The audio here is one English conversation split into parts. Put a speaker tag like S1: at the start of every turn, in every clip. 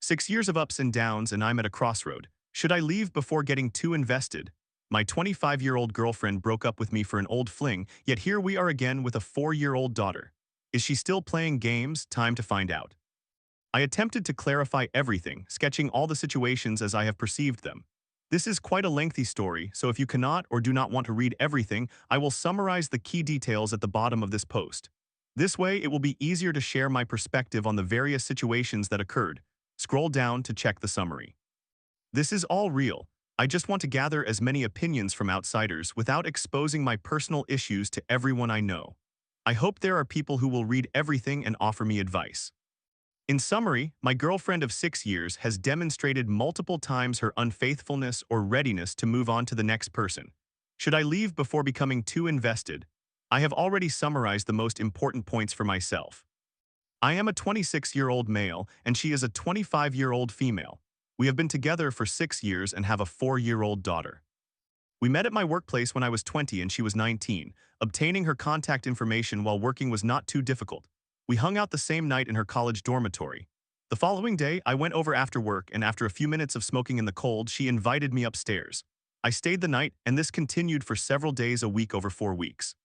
S1: 6 years of ups and downs and I'm at a crossroad. Should I leave before getting too invested? My 25-year-old girlfriend broke up with me for an old fling, yet here we are again with a 4-year-old daughter. Is she still playing games? Time to find out. I attempted to clarify everything, sketching all the situations as I have perceived them. This is quite a lengthy story, so if you cannot or do not want to read everything, I will summarize the key details at the bottom of this post. This way, it will be easier to share my perspective on the various situations that occurred. Scroll down to check the summary. This is all real. I just want to gather as many opinions from outsiders without exposing my personal issues to everyone I know. I hope there are people who will read everything and offer me advice. In summary, my girlfriend of 6 years has demonstrated multiple times her unfaithfulness or readiness to move on to the next person. Should I leave before becoming too invested? I have already summarized the most important points for myself. I am a 26-year-old male and she is a 25-year-old female. We have been together for 6 years and have a 4-year-old daughter. We met at my workplace when I was 20 and she was 19. Obtaining her contact information while working was not too difficult. We hung out the same night in her college dormitory. The following day, I went over after work and after a few minutes of smoking in the cold, she invited me upstairs. I stayed the night and this continued for several days a week over 4 weeks.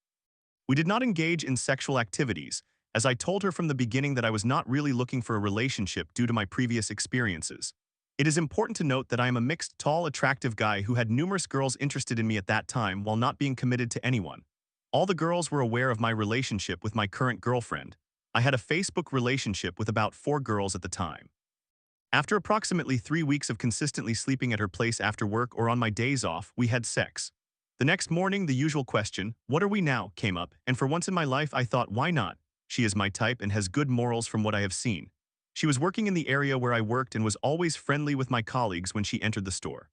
S1: We did not engage in sexual activities, as I told her from the beginning that I was not really looking for a relationship due to my previous experiences. It is important to note that I am a mixed, tall, attractive guy who had numerous girls interested in me at that time while not being committed to anyone. All the girls were aware of my relationship with my current girlfriend. I had a Facebook relationship with about 4 girls at the time. After approximately 3 weeks of consistently sleeping at her place after work or on my days off, we had sex. The next morning, the usual question, "What are we now?" came up, and for once in my life I thought, why not? She is my type and has good morals from what I have seen. She was working in the area where I worked and was always friendly with my colleagues when she entered the store.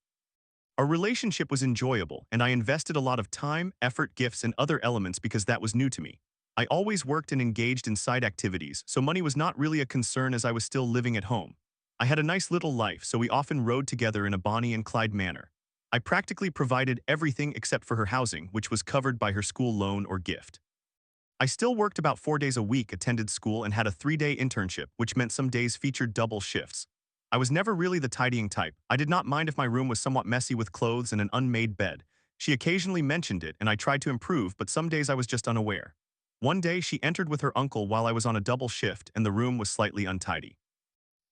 S1: Our relationship was enjoyable, and I invested a lot of time, effort, gifts, and other elements because that was new to me. I always worked and engaged in side activities, so money was not really a concern as I was still living at home. I had a nice little life, so we often rode together in a Bonnie and Clyde manner. I practically provided everything except for her housing, which was covered by her school loan or gift. I still worked about 4 days a week, attended school, and had a 3-day internship, which meant some days featured double shifts. I was never really the tidying type. I did not mind if my room was somewhat messy with clothes and an unmade bed. She occasionally mentioned it, and I tried to improve, but some days I was just unaware. One day, she entered with her uncle while I was on a double shift, and the room was slightly untidy.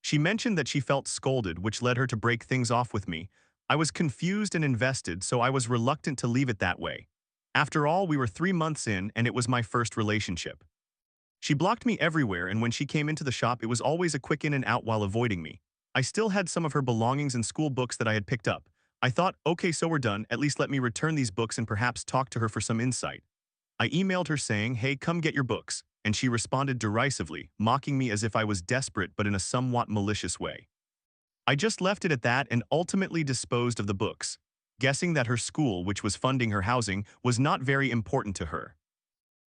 S1: She mentioned that she felt scolded, which led her to break things off with me. I was confused and invested, so I was reluctant to leave it that way. After all, we were 3 months in, and it was my first relationship. She blocked me everywhere, and when she came into the shop, it was always a quick in and out while avoiding me. I still had some of her belongings and school books that I had picked up. I thought, okay, so we're done, at least let me return these books and perhaps talk to her for some insight. I emailed her saying, "Hey, come get your books," and she responded derisively, mocking me as if I was desperate but in a somewhat malicious way. I just left it at that and ultimately disposed of the books, guessing that her school, which was funding her housing, was not very important to her.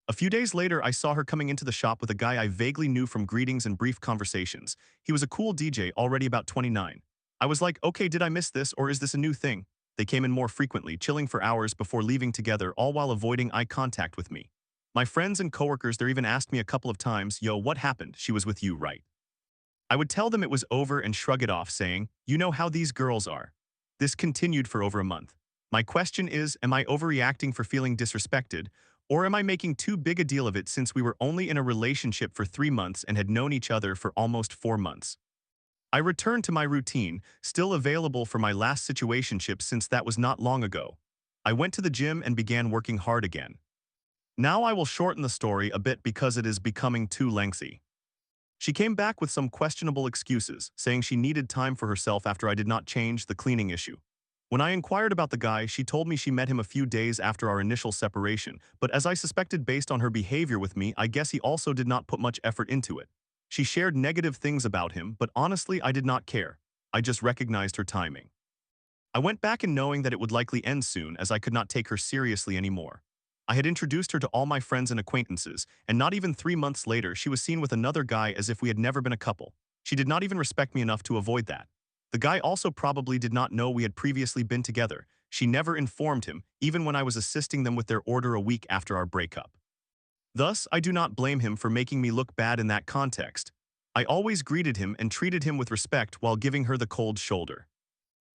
S1: A few days later, I saw her coming into the shop with a guy I vaguely knew from greetings and brief conversations. He was a cool DJ, already about 29. I was like, okay, did I miss this or is this a new thing? They came in more frequently, chilling for hours before leaving together, all while avoiding eye contact with me. My friends and coworkers there even asked me a couple of times, "Yo, what happened? She was with you, right?" I would tell them it was over and shrug it off, saying, "You know how these girls are." This continued for over a month. My question is, am I overreacting for feeling disrespected, or am I making too big a deal of it since we were only in a relationship for 3 months and had known each other for almost 4 months? I returned to my routine, still available for my last situationship since that was not long ago. I went to the gym and began working hard again. Now I will shorten the story a bit because it is becoming too lengthy. She came back with some questionable excuses, saying she needed time for herself after I did not change the cleaning issue. When I inquired about the guy, she told me she met him a few days after our initial separation, but as I suspected based on her behavior with me, I guess he also did not put much effort into it. She shared negative things about him, but honestly, I did not care. I just recognized her timing. I went back in knowing that it would likely end soon as I could not take her seriously anymore. I had introduced her to all my friends and acquaintances, and not even 3 months later, she was seen with another guy as if we had never been a couple. She did not even respect me enough to avoid that. The guy also probably did not know we had previously been together. She never informed him, even when I was assisting them with their order a week after our breakup. Thus, I do not blame him for making me look bad in that context. I always greeted him and treated him with respect while giving her the cold shoulder.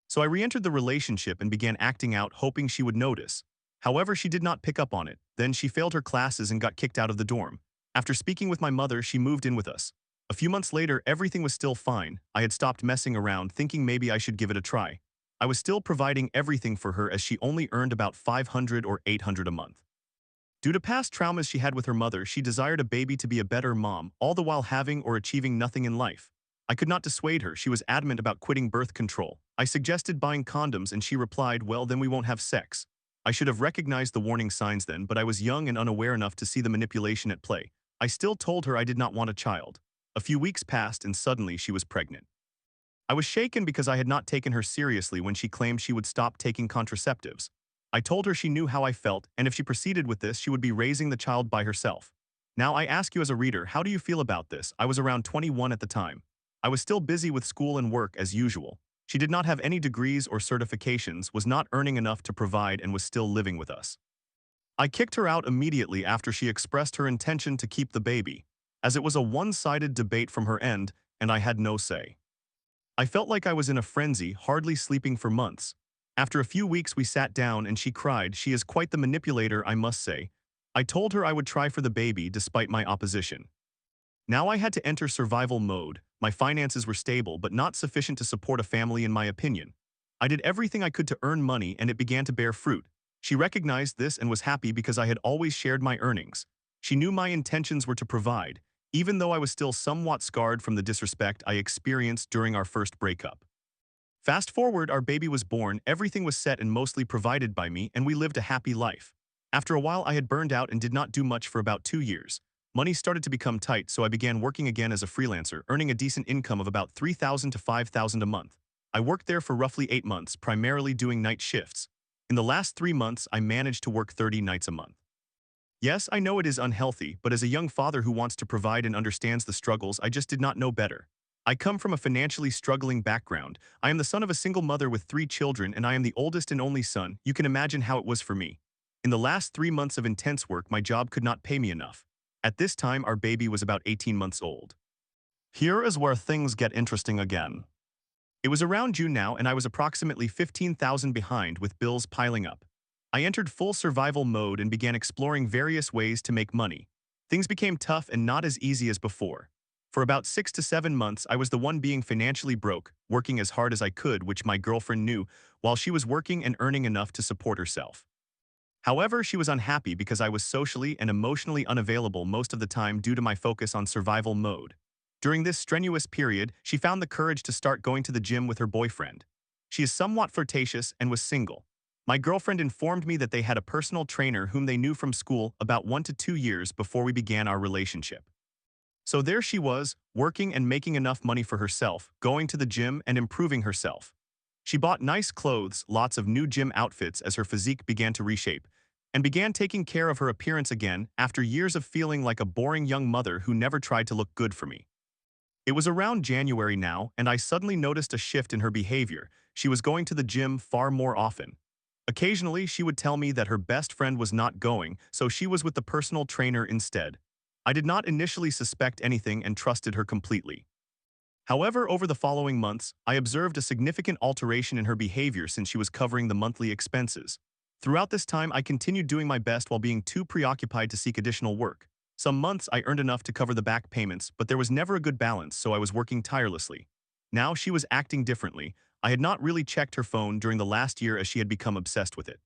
S1: So I re-entered the relationship and began acting out, hoping she would notice. However, she did not pick up on it. Then she failed her classes and got kicked out of the dorm. After speaking with my mother, she moved in with us. A few months later, everything was still fine. I had stopped messing around, thinking maybe I should give it a try. I was still providing everything for her as she only earned about 500 or 800 a month. Due to past traumas she had with her mother, she desired a baby to be a better mom, all the while having or achieving nothing in life. I could not dissuade her. She was adamant about quitting birth control. I suggested buying condoms and she replied, "Well, then we won't have sex." I should have recognized the warning signs then, but I was young and unaware enough to see the manipulation at play. I still told her I did not want a child. A few weeks passed and suddenly she was pregnant. I was shaken because I had not taken her seriously when she claimed she would stop taking contraceptives. I told her she knew how I felt, and if she proceeded with this, she would be raising the child by herself. Now I ask you as a reader, how do you feel about this? I was around 21 at the time. I was still busy with school and work as usual. She did not have any degrees or certifications, was not earning enough to provide, and was still living with us. I kicked her out immediately after she expressed her intention to keep the baby, as it was a one-sided debate from her end, and I had no say. I felt like I was in a frenzy, hardly sleeping for months. After a few weeks we sat down and she cried. She is quite the manipulator, I must say. I told her I would try for the baby despite my opposition. Now I had to enter survival mode. My finances were stable but not sufficient to support a family in my opinion. I did everything I could to earn money and it began to bear fruit. She recognized this and was happy because I had always shared my earnings. She knew my intentions were to provide, even though I was still somewhat scarred from the disrespect I experienced during our first breakup. Fast forward, our baby was born, everything was set and mostly provided by me, and we lived a happy life. After a while, I had burned out and did not do much for about 2 years. Money started to become tight, so I began working again as a freelancer, earning a decent income of about 3,000 to 5,000 a month. I worked there for roughly 8 months, primarily doing night shifts. In the last 3 months, I managed to work 30 nights a month. Yes, I know it is unhealthy, but as a young father who wants to provide and understands the struggles, I just did not know better. I come from a financially struggling background. I am the son of a single mother with 3 children, and I am the oldest and only son. You can imagine how it was for me. In the last 3 months of intense work, my job could not pay me enough. At this time, our baby was about 18 months old. Here is where things get interesting again. It was around June now, and I was approximately 15,000 behind with bills piling up. I entered full survival mode and began exploring various ways to make money. Things became tough and not as easy as before. For about 6 to 7 months, I was the one being financially broke, working as hard as I could, which my girlfriend knew, while she was working and earning enough to support herself. However, she was unhappy because I was socially and emotionally unavailable most of the time due to my focus on survival mode. During this strenuous period, she found the courage to start going to the gym with her boyfriend. She is somewhat flirtatious and was single. My girlfriend informed me that they had a personal trainer whom they knew from school about 1 to 2 years before we began our relationship. So there she was, working and making enough money for herself, going to the gym and improving herself. She bought nice clothes, lots of new gym outfits as her physique began to reshape, and began taking care of her appearance again after years of feeling like a boring young mother who never tried to look good for me. It was around January now, and I suddenly noticed a shift in her behavior. She was going to the gym far more often. Occasionally, she would tell me that her best friend was not going, so she was with the personal trainer instead. I did not initially suspect anything and trusted her completely. However, over the following months, I observed a significant alteration in her behavior since she was covering the monthly expenses. Throughout this time, I continued doing my best while being too preoccupied to seek additional work. Some months I earned enough to cover the back payments, but there was never a good balance, so I was working tirelessly. Now she was acting differently. I had not really checked her phone during the last year as she had become obsessed with it.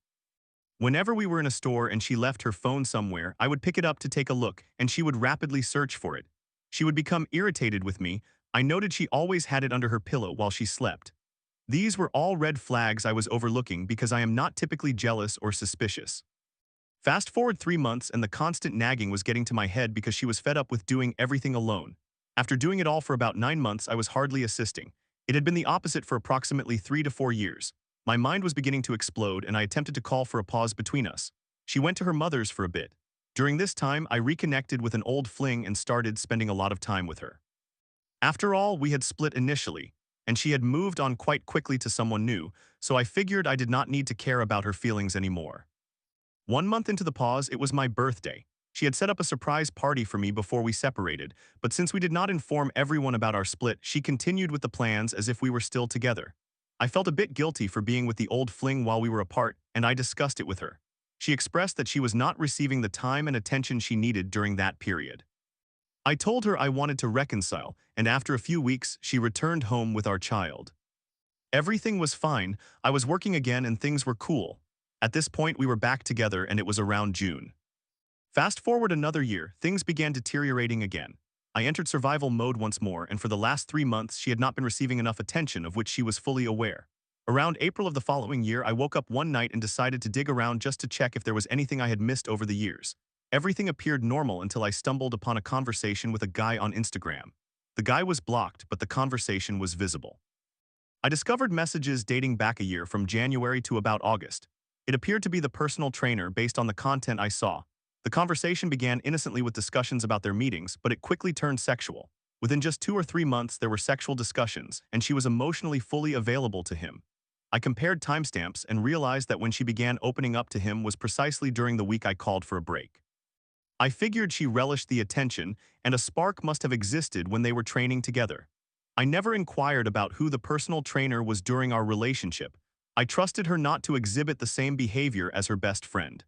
S1: Whenever we were in a store and she left her phone somewhere, I would pick it up to take a look, and she would rapidly search for it. She would become irritated with me. I noted she always had it under her pillow while she slept. These were all red flags I was overlooking because I am not typically jealous or suspicious. Fast forward 3 months and the constant nagging was getting to my head because she was fed up with doing everything alone. After doing it all for about 9 months, I was hardly assisting. It had been the opposite for approximately 3 to 4 years. My mind was beginning to explode and I attempted to call for a pause between us. She went to her mother's for a bit. During this time, I reconnected with an old fling and started spending a lot of time with her. After all, we had split initially, and she had moved on quite quickly to someone new, so I figured I did not need to care about her feelings anymore. 1 month into the pause, it was my birthday. She had set up a surprise party for me before we separated, but since we did not inform everyone about our split, she continued with the plans as if we were still together. I felt a bit guilty for being with the old fling while we were apart, and I discussed it with her. She expressed that she was not receiving the time and attention she needed during that period. I told her I wanted to reconcile, and after a few weeks, she returned home with our child. Everything was fine, I was working again and things were cool. At this point, we were back together and it was around June. Fast forward another year, things began deteriorating again. I entered survival mode once more, and for the last 3 months, she had not been receiving enough attention of which she was fully aware. Around April of the following year, I woke up one night and decided to dig around just to check if there was anything I had missed over the years. Everything appeared normal until I stumbled upon a conversation with a guy on Instagram. The guy was blocked, but the conversation was visible. I discovered messages dating back a year from January to about August. It appeared to be the personal trainer based on the content I saw. The conversation began innocently with discussions about their meetings, but it quickly turned sexual. Within just 2 or 3 months, there were sexual discussions, and she was emotionally fully available to him. I compared timestamps and realized that when she began opening up to him was precisely during the week I called for a break. I figured she relished the attention, and a spark must have existed when they were training together. I never inquired about who the personal trainer was during our relationship. I trusted her not to exhibit the same behavior as her best friend.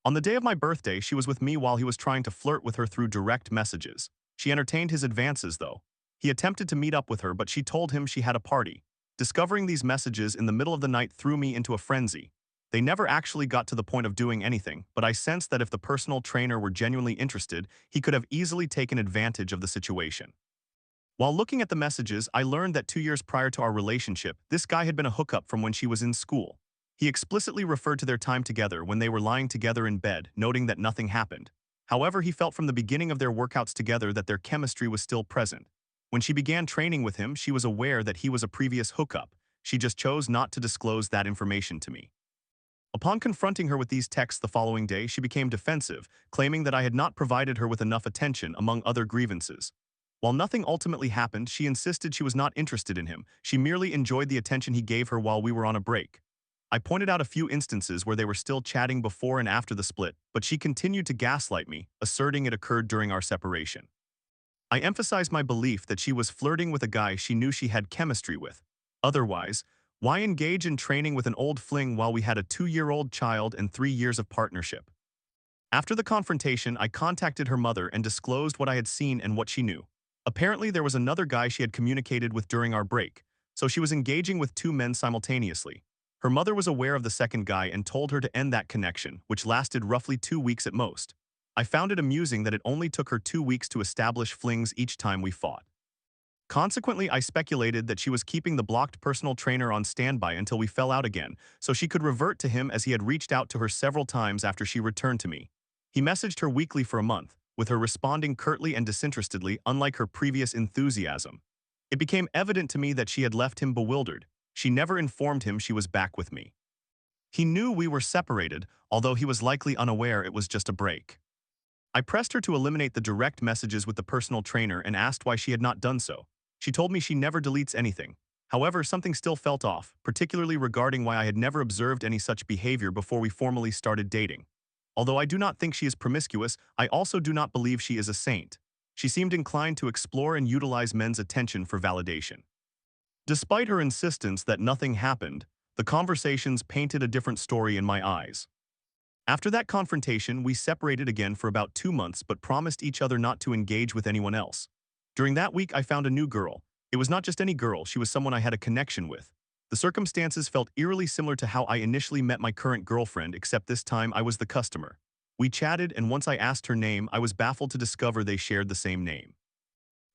S1: On the day of my birthday, she was with me while he was trying to flirt with her through direct messages. She entertained his advances, though. He attempted to meet up with her, but she told him she had a party. Discovering these messages in the middle of the night threw me into a frenzy. They never actually got to the point of doing anything, but I sensed that if the personal trainer were genuinely interested, he could have easily taken advantage of the situation. While looking at the messages, I learned that 2 years prior to our relationship, this guy had been a hookup from when she was in school. He explicitly referred to their time together when they were lying together in bed, noting that nothing happened. However, he felt from the beginning of their workouts together that their chemistry was still present. When she began training with him, she was aware that he was a previous hookup. She just chose not to disclose that information to me. Upon confronting her with these texts the following day, she became defensive, claiming that I had not provided her with enough attention, among other grievances. While nothing ultimately happened, she insisted she was not interested in him. She merely enjoyed the attention he gave her while we were on a break. I pointed out a few instances where they were still chatting before and after the split, but she continued to gaslight me, asserting it occurred during our separation. I emphasized my belief that she was flirting with a guy she knew she had chemistry with. Otherwise, why engage in training with an old fling while we had a 2-year-old child and 3 years of partnership? After the confrontation, I contacted her mother and disclosed what I had seen and what she knew. Apparently, there was another guy she had communicated with during our break, so she was engaging with 2 men simultaneously. Her mother was aware of the second guy and told her to end that connection, which lasted roughly 2 weeks at most. I found it amusing that it only took her 2 weeks to establish flings each time we fought. Consequently, I speculated that she was keeping the blocked personal trainer on standby until we fell out again, so she could revert to him, as he had reached out to her several times after she returned to me. He messaged her weekly for a month, with her responding curtly and disinterestedly, unlike her previous enthusiasm. It became evident to me that she had left him bewildered. She never informed him she was back with me. He knew we were separated, although he was likely unaware it was just a break. I pressed her to eliminate the direct messages with the personal trainer and asked why she had not done so. She told me she never deletes anything. However, something still felt off, particularly regarding why I had never observed any such behavior before we formally started dating. Although I do not think she is promiscuous, I also do not believe she is a saint. She seemed inclined to explore and utilize men's attention for validation. Despite her insistence that nothing happened, the conversations painted a different story in my eyes. After that confrontation, we separated again for about 2 months but promised each other not to engage with anyone else. During that week, I found a new girl. It was not just any girl, she was someone I had a connection with. The circumstances felt eerily similar to how I initially met my current girlfriend, except this time I was the customer. We chatted, and once I asked her name, I was baffled to discover they shared the same name.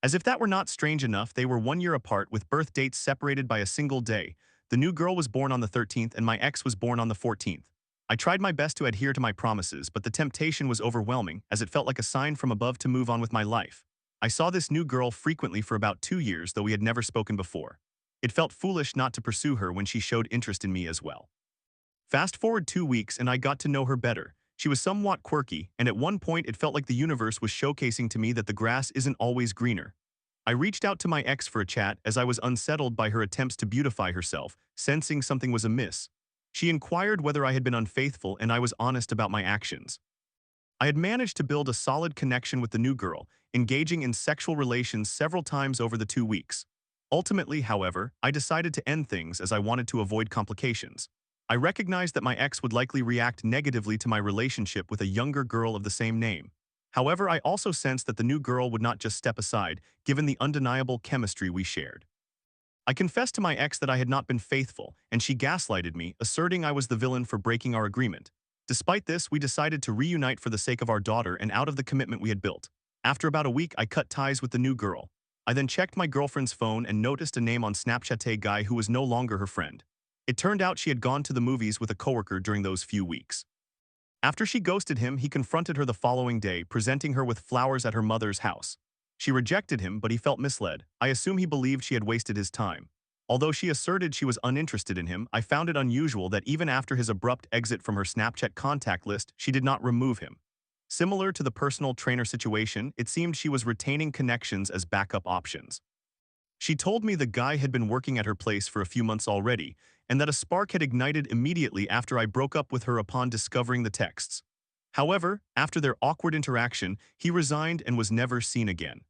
S1: As if that were not strange enough, they were 1 year apart, with birth dates separated by a single day. The new girl was born on the 13th and my ex was born on the 14th. I tried my best to adhere to my promises, but the temptation was overwhelming, as it felt like a sign from above to move on with my life. I saw this new girl frequently for about 2 years, though we had never spoken before. It felt foolish not to pursue her when she showed interest in me as well. Fast forward 2 weeks and I got to know her better. She was somewhat quirky, and at one point it felt like the universe was showcasing to me that the grass isn't always greener. I reached out to my ex for a chat, as I was unsettled by her attempts to beautify herself, sensing something was amiss. She inquired whether I had been unfaithful, and I was honest about my actions. I had managed to build a solid connection with the new girl, engaging in sexual relations several times over the 2 weeks. Ultimately, however, I decided to end things as I wanted to avoid complications. I recognized that my ex would likely react negatively to my relationship with a younger girl of the same name. However, I also sensed that the new girl would not just step aside, given the undeniable chemistry we shared. I confessed to my ex that I had not been faithful, and she gaslighted me, asserting I was the villain for breaking our agreement. Despite this, we decided to reunite for the sake of our daughter and out of the commitment we had built. After about a week, I cut ties with the new girl. I then checked my girlfriend's phone and noticed a name on Snapchat guy who was no longer her friend. It turned out she had gone to the movies with a coworker during those few weeks. After she ghosted him, he confronted her the following day, presenting her with flowers at her mother's house. She rejected him, but he felt misled. I assume he believed she had wasted his time. Although she asserted she was uninterested in him, I found it unusual that even after his abrupt exit from her Snapchat contact list, she did not remove him. Similar to the personal trainer situation, it seemed she was retaining connections as backup options. She told me the guy had been working at her place for a few months already, and that a spark had ignited immediately after I broke up with her upon discovering the texts. However, after their awkward interaction, he resigned and was never seen again.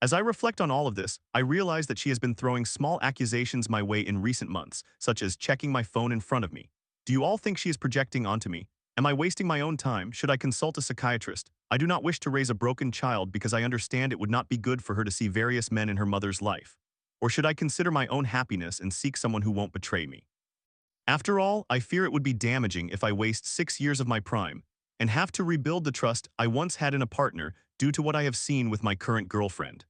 S1: As I reflect on all of this, I realize that she has been throwing small accusations my way in recent months, such as checking my phone in front of me. Do you all think she is projecting onto me? Am I wasting my own time? Should I consult a psychiatrist? I do not wish to raise a broken child because I understand it would not be good for her to see various men in her mother's life. Or should I consider my own happiness and seek someone who won't betray me? After all, I fear it would be damaging if I waste 6 years of my prime and have to rebuild the trust I once had in a partner due to what I have seen with my current girlfriend.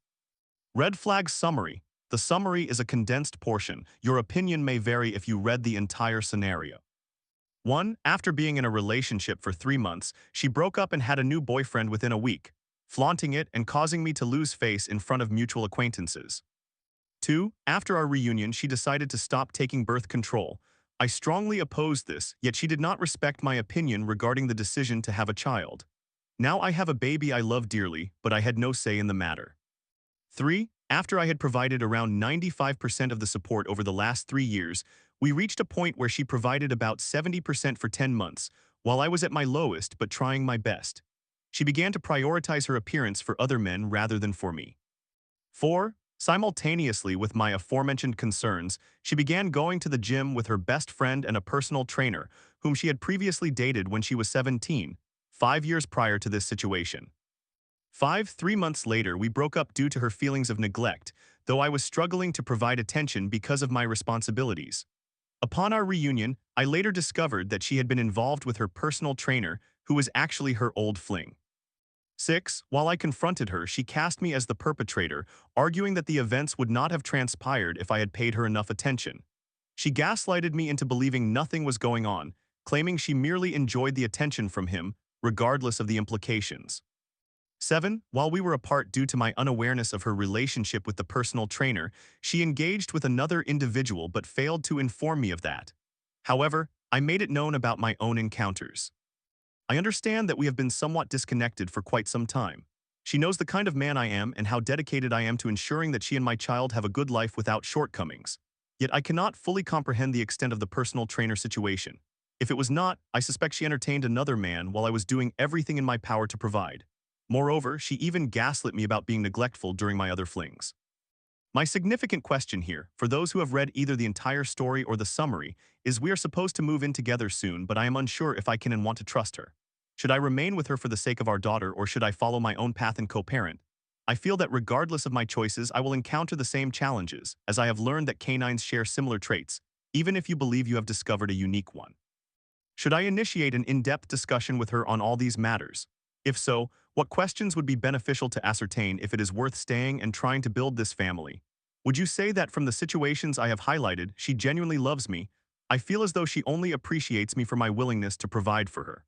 S1: Red flag summary. The summary is a condensed portion. Your opinion may vary if you read the entire scenario. 1. After being in a relationship for 3 months, she broke up and had a new boyfriend within a week, flaunting it and causing me to lose face in front of mutual acquaintances. 2. After our reunion, she decided to stop taking birth control. I strongly opposed this, yet she did not respect my opinion regarding the decision to have a child. Now I have a baby I love dearly, but I had no say in the matter. 3. After I had provided around 95% of the support over the last 3 years, we reached a point where she provided about 70% for 10 months, while I was at my lowest but trying my best. She began to prioritize her appearance for other men rather than for me. 4. Simultaneously with my aforementioned concerns, she began going to the gym with her best friend and a personal trainer, whom she had previously dated when she was 17, 5 years prior to this situation. 5. 3 months later, we broke up due to her feelings of neglect, though I was struggling to provide attention because of my responsibilities. Upon our reunion, I later discovered that she had been involved with her personal trainer, who was actually her old fling. 6. While I confronted her, she cast me as the perpetrator, arguing that the events would not have transpired if I had paid her enough attention. She gaslighted me into believing nothing was going on, claiming she merely enjoyed the attention from him, regardless of the implications. 7. While we were apart due to my unawareness of her relationship with the personal trainer, she engaged with another individual but failed to inform me of that. However, I made it known about my own encounters. I understand that we have been somewhat disconnected for quite some time. She knows the kind of man I am and how dedicated I am to ensuring that she and my child have a good life without shortcomings. Yet I cannot fully comprehend the extent of the personal trainer situation. If it was not, I suspect she entertained another man while I was doing everything in my power to provide. Moreover, she even gaslit me about being neglectful during my other flings. My significant question here, for those who have read either the entire story or the summary, is we are supposed to move in together soon, but I am unsure if I can and want to trust her. Should I remain with her for the sake of our daughter, or should I follow my own path and co-parent? I feel that regardless of my choices, I will encounter the same challenges, as I have learned that canines share similar traits, even if you believe you have discovered a unique one. Should I initiate an in-depth discussion with her on all these matters? If so, what questions would be beneficial to ascertain if it is worth staying and trying to build this family? Would you say that from the situations I have highlighted, she genuinely loves me? I feel as though she only appreciates me for my willingness to provide for her.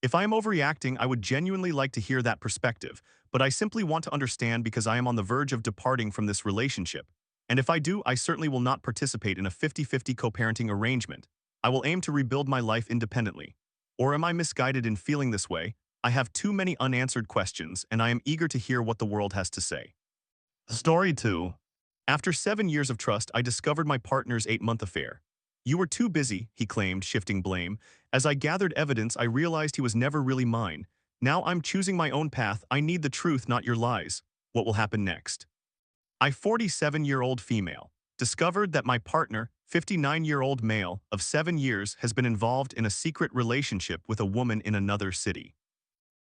S1: If I am overreacting, I would genuinely like to hear that perspective, but I simply want to understand because I am on the verge of departing from this relationship. And if I do, I certainly will not participate in a 50-50 co-parenting arrangement. I will aim to rebuild my life independently. Or am I misguided in feeling this way? I have too many unanswered questions, and I am eager to hear what the world has to say. Story 2. After 7 years of trust, I discovered my partner's 8-month affair. You were too busy, he claimed, shifting blame. As I gathered evidence, I realized he was never really mine. Now I'm choosing my own path. I need the truth, not your lies. What will happen next? I, 47-year-old female, discovered that my partner, 59-year-old male of 7 years, has been involved in a secret relationship with a woman in another city.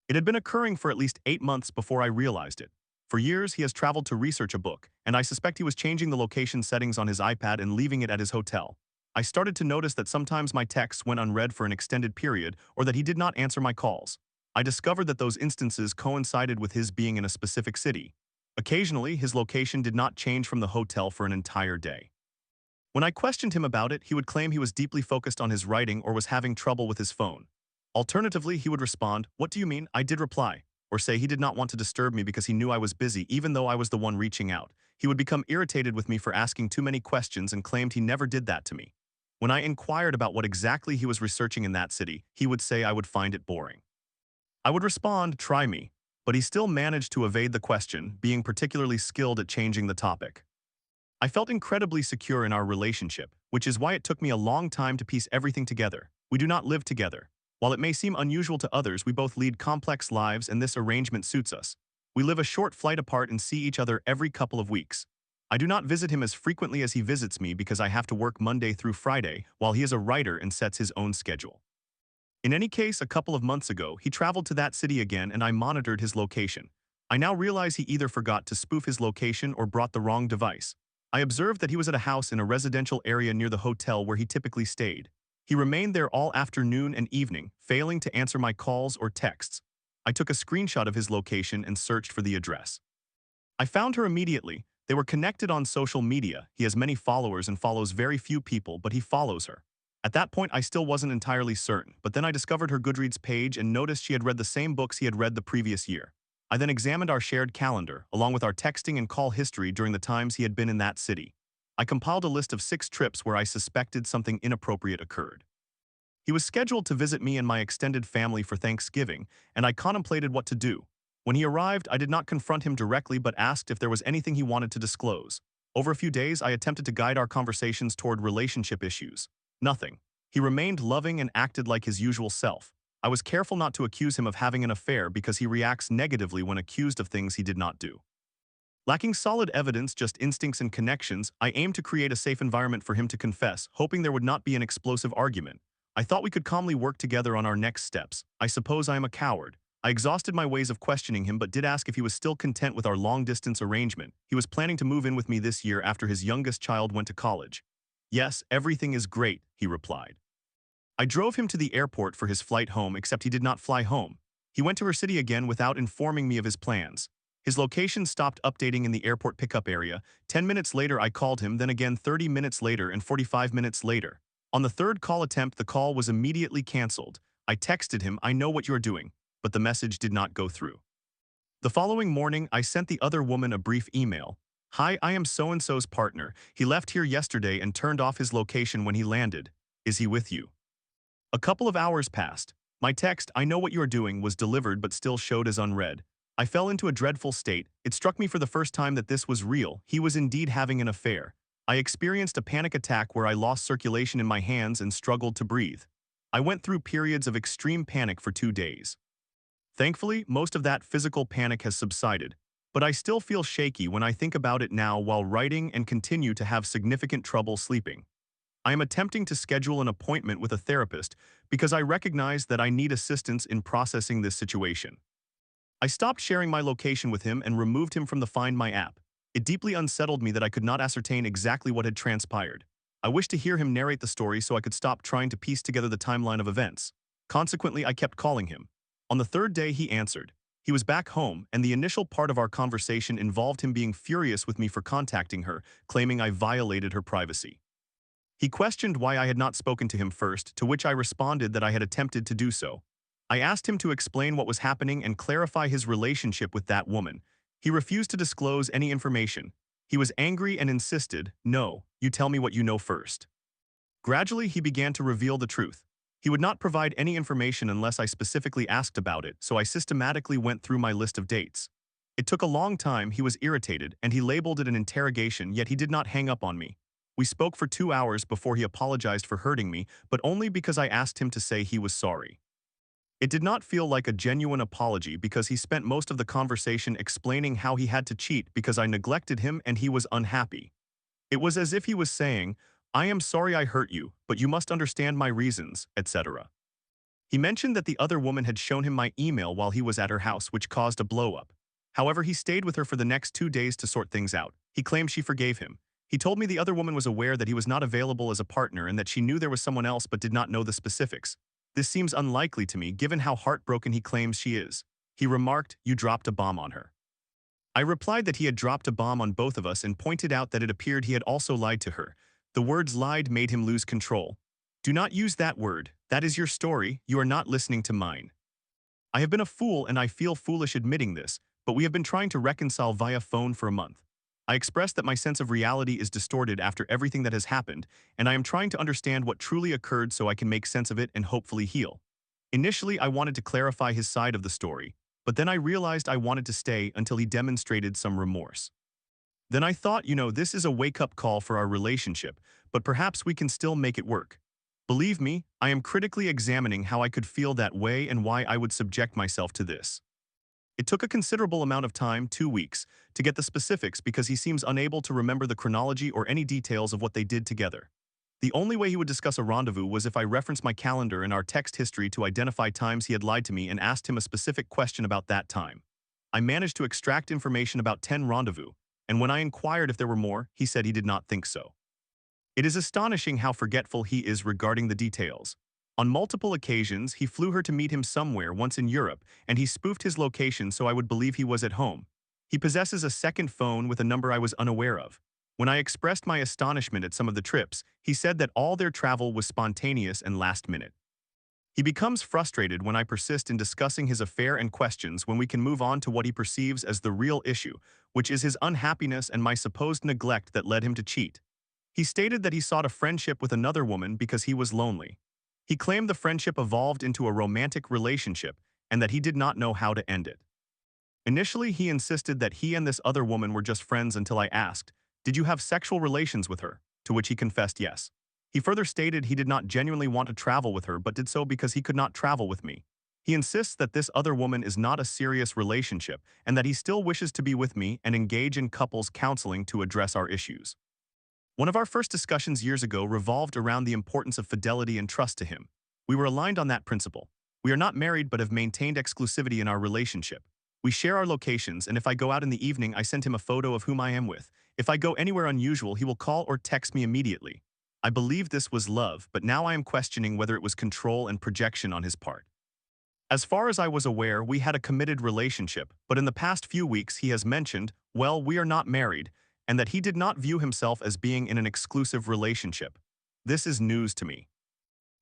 S1: It had been occurring for at least 8 months before I realized it. For years, he has traveled to research a book, and I suspect he was changing the location settings on his iPad and leaving it at his hotel. I started to notice that sometimes my texts went unread for an extended period or that he did not answer my calls. I discovered that those instances coincided with his being in a specific city. Occasionally, his location did not change from the hotel for an entire day. When I questioned him about it, he would claim he was deeply focused on his writing or was having trouble with his phone. Alternatively, he would respond, "What do you mean?" I did reply, or say he did not want to disturb me because he knew I was busy even though I was the one reaching out. He would become irritated with me for asking too many questions and claimed he never did that to me. When I inquired about what exactly he was researching in that city, he would say I would find it boring. I would respond, "Try me," but he still managed to evade the question, being particularly skilled at changing the topic. I felt incredibly secure in our relationship, which is why it took me a long time to piece everything together. We do not live together. While it may seem unusual to others, we both lead complex lives and this arrangement suits us. We live a short flight apart and see each other every couple of weeks. I do not visit him as frequently as he visits me because I have to work Monday through Friday, while he is a writer and sets his own schedule. In any case, a couple of months ago, he traveled to that city again and I monitored his location. I now realize he either forgot to spoof his location or brought the wrong device. I observed that he was at a house in a residential area near the hotel where he typically stayed. He remained there all afternoon and evening, failing to answer my calls or texts. I took a screenshot of his location and searched for the address. I found her immediately. They were connected on social media. He has many followers and follows very few people, but he follows her. At that point, I still wasn't entirely certain, but then I discovered her Goodreads page and noticed she had read the same books he had read the previous year. I then examined our shared calendar, along with our texting and call history during the times he had been in that city. I compiled a list of 6 trips where I suspected something inappropriate occurred. He was scheduled to visit me and my extended family for Thanksgiving, and I contemplated what to do. When he arrived, I did not confront him directly but asked if there was anything he wanted to disclose. Over a few days, I attempted to guide our conversations toward relationship issues. Nothing. He remained loving and acted like his usual self. I was careful not to accuse him of having an affair because he reacts negatively when accused of things he did not do. Lacking solid evidence, just instincts and connections, I aimed to create a safe environment for him to confess, hoping there would not be an explosive argument. I thought we could calmly work together on our next steps. I suppose I am a coward. I exhausted my ways of questioning him but did ask if he was still content with our long-distance arrangement. He was planning to move in with me this year after his youngest child went to college. "Yes, everything is great," he replied. I drove him to the airport for his flight home, except he did not fly home. He went to her city again without informing me of his plans. His location stopped updating in the airport pickup area. 10 minutes later I called him, then again 30 minutes later and 45 minutes later. On the third call attempt, the call was immediately canceled. I texted him, "I know what you're doing," but the message did not go through. The following morning, I sent the other woman a brief email. "Hi, I am so-and-so's partner. He left here yesterday and turned off his location when he landed. Is he with you?" A couple of hours passed. My text, "I know what you are doing," was delivered but still showed as unread. I fell into a dreadful state. It struck me for the first time that this was real. He was indeed having an affair. I experienced a panic attack where I lost circulation in my hands and struggled to breathe. I went through periods of extreme panic for 2 days. Thankfully, most of that physical panic has subsided, but I still feel shaky when I think about it now while writing and continue to have significant trouble sleeping. I am attempting to schedule an appointment with a therapist because I recognize that I need assistance in processing this situation. I stopped sharing my location with him and removed him from the Find My app. It deeply unsettled me that I could not ascertain exactly what had transpired. I wished to hear him narrate the story so I could stop trying to piece together the timeline of events. Consequently, I kept calling him. On the 3rd day, he answered. He was back home, and the initial part of our conversation involved him being furious with me for contacting her, claiming I violated her privacy. He questioned why I had not spoken to him first, to which I responded that I had attempted to do so. I asked him to explain what was happening and clarify his relationship with that woman. He refused to disclose any information. He was angry and insisted, "No, you tell me what you know first." Gradually, he began to reveal the truth. He would not provide any information unless I specifically asked about it, so I systematically went through my list of dates. It took a long time, he was irritated, and he labeled it an interrogation, yet he did not hang up on me. We spoke for 2 hours before he apologized for hurting me, but only because I asked him to say he was sorry. It did not feel like a genuine apology because he spent most of the conversation explaining how he had to cheat because I neglected him and he was unhappy. It was as if he was saying, I am sorry I hurt you, but you must understand my reasons, etc. He mentioned that the other woman had shown him my email while he was at her house, which caused a blow-up. However, he stayed with her for the next 2 days to sort things out. He claimed she forgave him. He told me the other woman was aware that he was not available as a partner and that she knew there was someone else but did not know the specifics. This seems unlikely to me given how heartbroken he claims she is. He remarked, you dropped a bomb on her. I replied that he had dropped a bomb on both of us and pointed out that it appeared he had also lied to her. The words lied made him lose control. Do not use that word. That is your story. You are not listening to mine. I have been a fool and I feel foolish admitting this, but we have been trying to reconcile via phone for a month. I expressed that my sense of reality is distorted after everything that has happened, and I am trying to understand what truly occurred so I can make sense of it and hopefully heal. Initially, I wanted to clarify his side of the story, but then I realized I wanted to stay until he demonstrated some remorse. Then I thought, this is a wake-up call for our relationship, but perhaps we can still make it work. Believe me, I am critically examining how I could feel that way and why I would subject myself to this. It took a considerable amount of time, 2 weeks, to get the specifics because he seems unable to remember the chronology or any details of what they did together. The only way he would discuss a rendezvous was if I referenced my calendar and our text history to identify times he had lied to me and asked him a specific question about that time. I managed to extract information about 10 rendezvous, and when I inquired if there were more, he said he did not think so. It is astonishing how forgetful he is regarding the details. On multiple occasions, he flew her to meet him somewhere, once in Europe, and he spoofed his location so I would believe he was at home. He possesses a second phone with a number I was unaware of. When I expressed my astonishment at some of the trips, he said that all their travel was spontaneous and last minute. He becomes frustrated when I persist in discussing his affair and questions when we can move on to what he perceives as the real issue, which is his unhappiness and my supposed neglect that led him to cheat. He stated that he sought a friendship with another woman because he was lonely. He claimed the friendship evolved into a romantic relationship and that he did not know how to end it. Initially, he insisted that he and this other woman were just friends until I asked, did you have sexual relations with her? To which he confessed yes. He further stated he did not genuinely want to travel with her but did so because he could not travel with me. He insists that this other woman is not a serious relationship and that he still wishes to be with me and engage in couples counseling to address our issues. One of our first discussions years ago revolved around the importance of fidelity and trust to him. We were aligned on that principle. We are not married but have maintained exclusivity in our relationship. We share our locations, and if I go out in the evening, I send him a photo of whom I am with. If I go anywhere unusual, he will call or text me immediately. I believe this was love, but now I am questioning whether it was control and projection on his part. As far as I was aware, we had a committed relationship, but in the past few weeks he has mentioned, well, we are not married, and that he did not view himself as being in an exclusive relationship. This is news to me.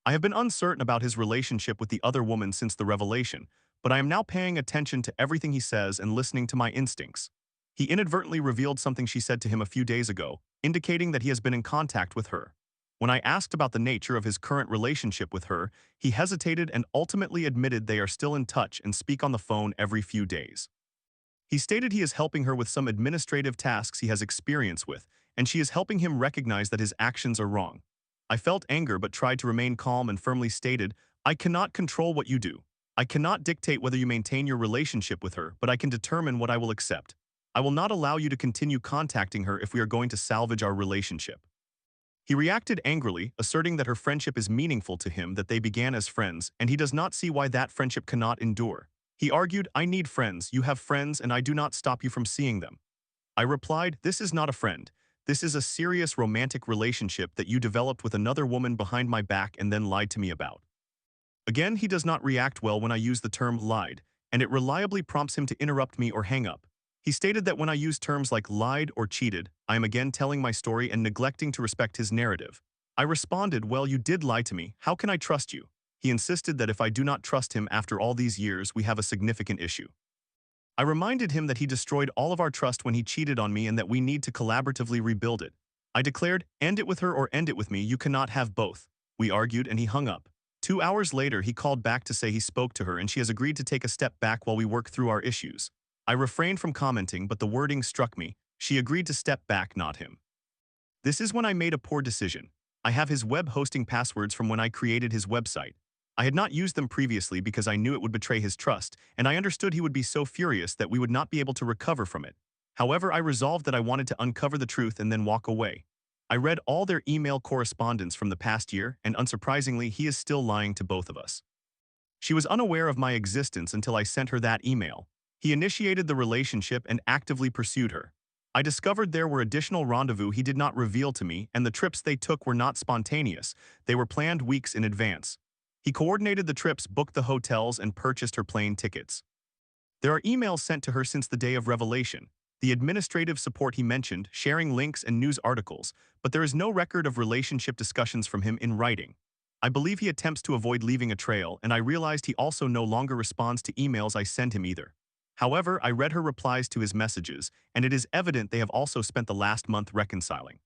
S1: I have been uncertain about his relationship with the other woman since the revelation, but I am now paying attention to everything he says and listening to my instincts. He inadvertently revealed something she said to him a few days ago, indicating that he has been in contact with her. When I asked about the nature of his current relationship with her, he hesitated and ultimately admitted they are still in touch and speak on the phone every few days. He stated he is helping her with some administrative tasks he has experience with, and she is helping him recognize that his actions are wrong. I felt anger but tried to remain calm and firmly stated, I cannot control what you do. I cannot dictate whether you maintain your relationship with her, but I can determine what I will accept. I will not allow you to continue contacting her if we are going to salvage our relationship. He reacted angrily, asserting that her friendship is meaningful to him, that they began as friends, and he does not see why that friendship cannot endure. He argued, I need friends, you have friends, and I do not stop you from seeing them. I replied, this is not a friend. This is a serious romantic relationship that you developed with another woman behind my back and then lied to me about. Again, he does not react well when I use the term lied, and it reliably prompts him to interrupt me or hang up. He stated that when I use terms like lied or cheated, I am again telling my story and neglecting to respect his narrative. I responded, well, you did lie to me. How can I trust you? He insisted that if I do not trust him after all these years, we have a significant issue. I reminded him that he destroyed all of our trust when he cheated on me and that we need to collaboratively rebuild it. I declared, end it with her or end it with me, you cannot have both. We argued and he hung up. 2 hours later, he called back to say he spoke to her and she has agreed to take a step back while we work through our issues. I refrained from commenting, but the wording struck me. She agreed to step back, not him. This is when I made a poor decision. I have his web hosting passwords from when I created his website. I had not used them previously because I knew it would betray his trust, and I understood he would be so furious that we would not be able to recover from it. However, I resolved that I wanted to uncover the truth and then walk away. I read all their email correspondence from the past year, and unsurprisingly, he is still lying to both of us. She was unaware of my existence until I sent her that email. He initiated the relationship and actively pursued her. I discovered there were additional rendezvous he did not reveal to me, and the trips they took were not spontaneous. They were planned weeks in advance. He coordinated the trips, booked the hotels, and purchased her plane tickets. There are emails sent to her since the day of revelation. The administrative support he mentioned, sharing links and news articles, but there is no record of relationship discussions from him in writing. I believe he attempts to avoid leaving a trail, and I realized he also no longer responds to emails I send him either. However, I read her replies to his messages, and it is evident they have also spent the last month reconciling.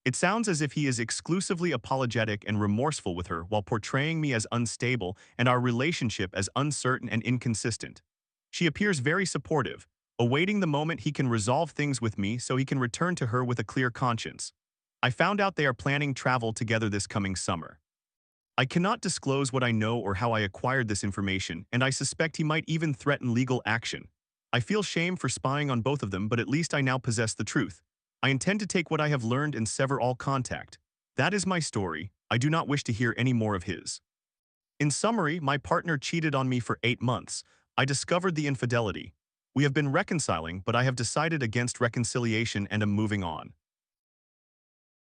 S1: It sounds as if he is exclusively apologetic and remorseful with her while portraying me as unstable and our relationship as uncertain and inconsistent. She appears very supportive, awaiting the moment he can resolve things with me so he can return to her with a clear conscience. I found out they are planning travel together this coming summer. I cannot disclose what I know or how I acquired this information, and I suspect he might even threaten legal action. I feel shame for spying on both of them, but at least I now possess the truth. I intend to take what I have learned and sever all contact. That is my story. I do not wish to hear any more of his. In summary, my partner cheated on me for 8 months. I discovered the infidelity. We have been reconciling, but I have decided against reconciliation and am moving on.